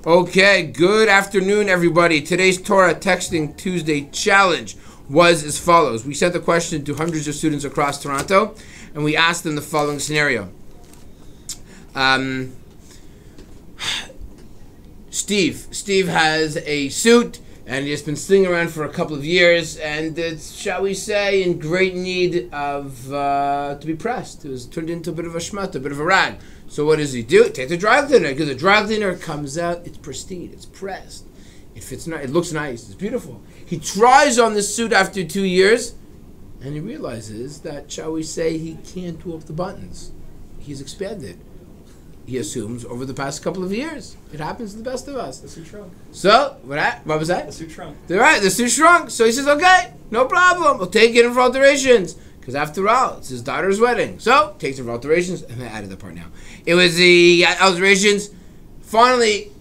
Okay, good afternoon, everybody. Today's Torah Texting Tuesday challenge was as follows. We sent the question to hundreds of students across Toronto, and we asked them the following scenario. Steve has a suit, and he has been sitting around for a couple of years, and it's, shall we say, in great need of to be pressed. It was turned into a bit of a shmut, a bit of a rag. So what does he do? Take the dry cleaner. Because the dry cleaner comes out, it's pristine, it's pressed, it fits nice, it looks nice, it's beautiful. He tries on this suit after 2 years, and he realizes that, shall we say, he can't do up the buttons. He's expanded. He assumes over the past couple of years. It happens to the best of us. The suit shrunk. So, what was that? The suit shrunk. Right, the suit shrunk. So he says, okay, no problem. We'll take it in for alterations. Because after all, it's his daughter's wedding. So, takes it for alterations. And I added the part now. It was the alterations. Finally,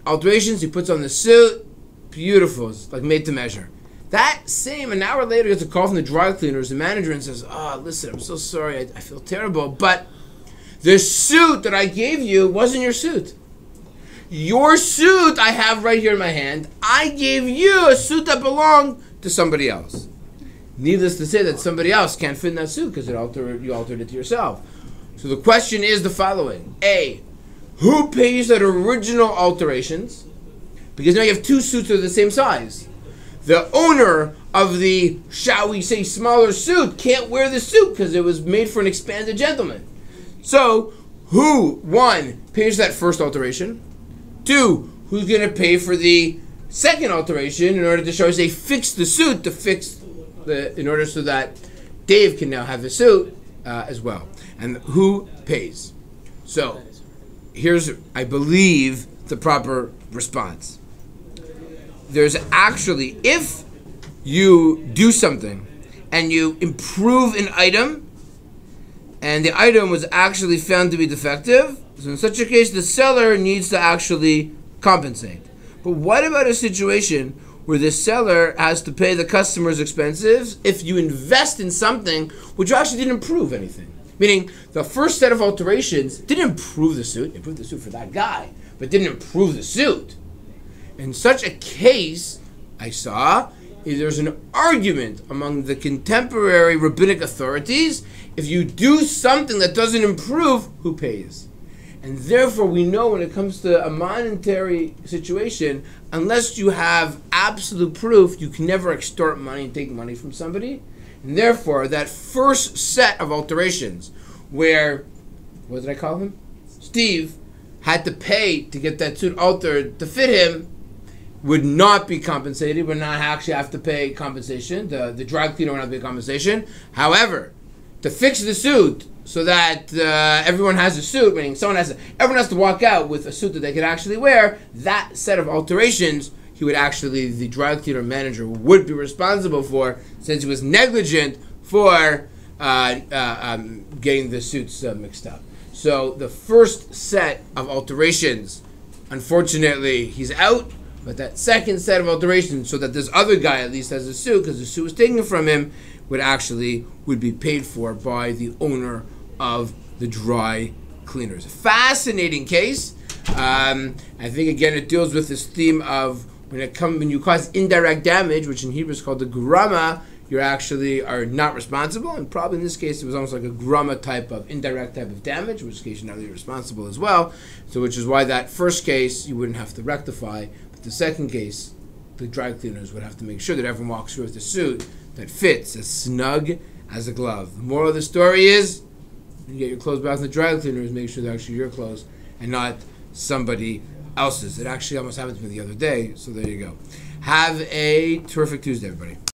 alterations. He puts on the suit. Beautiful. It's like made to measure. That same, an hour later, gets a call from the dry cleaners, the manager, and says, oh, listen, I'm so sorry. I feel terrible. But the suit that I gave you wasn't your suit. Your suit I have right here in my hand. I gave you a suit that belonged to somebody else. Needless to say that somebody else can't fit in that suit because you altered it to yourself. So the question is the following. A, who pays that original alterations? Because now you have two suits that are the same size. The owner of the, shall we say, smaller suit can't wear the suit because it was made for an expanded gentleman. So, who, one, pays that first alteration? Two, who's going to pay for the second alteration in order to show us they fixed the suit in order so that Dave can now have the suit as well? And who pays? So, here's, I believe, the proper response. There's actually, if you do something and you improve an item, and the item was actually found to be defective, so in such a case, the seller needs to actually compensate. But what about a situation where the seller has to pay the customer's expenses if you invest in something which actually didn't improve anything? Meaning, the first set of alterations didn't improve the suit, improved the suit for that guy, but didn't improve the suit. In such a case, I saw, there's an argument among the contemporary rabbinic authorities. If you do something that doesn't improve, who pays? And therefore, we know when it comes to a monetary situation, unless you have absolute proof, you can never extort money and take money from somebody. And therefore, that first set of alterations where, what did I call him? Steve had to pay to get that suit altered to fit him, would not be compensated, would not actually have to pay compensation. The dry cleaner would not pay compensation. However, to fix the suit so that everyone has a suit, meaning everyone has to walk out with a suit that they can actually wear, that set of alterations, the dry cleaner manager would be responsible for, since he was negligent for getting the suits mixed up. So the first set of alterations, unfortunately, he's out. But that second set of alterations, so that this other guy at least has a suit, because the suit was taken from him, would be paid for by the owner of the dry cleaners. Fascinating case. I think again it deals with this theme of when you cause indirect damage, which in Hebrew is called the grama, you actually are not responsible, and probably in this case it was almost like a grama type of indirect type of damage, in which case you're not really responsible as well. So which is why that first case you wouldn't have to rectify. The second case, the dry cleaners would have to make sure that everyone walks through with a suit that fits as snug as a glove. The moral of the story is, you get your clothes back from the dry cleaners, make sure they're actually your clothes and not somebody else's. It actually almost happened to me the other day, so there you go. Have a terrific Tuesday, everybody.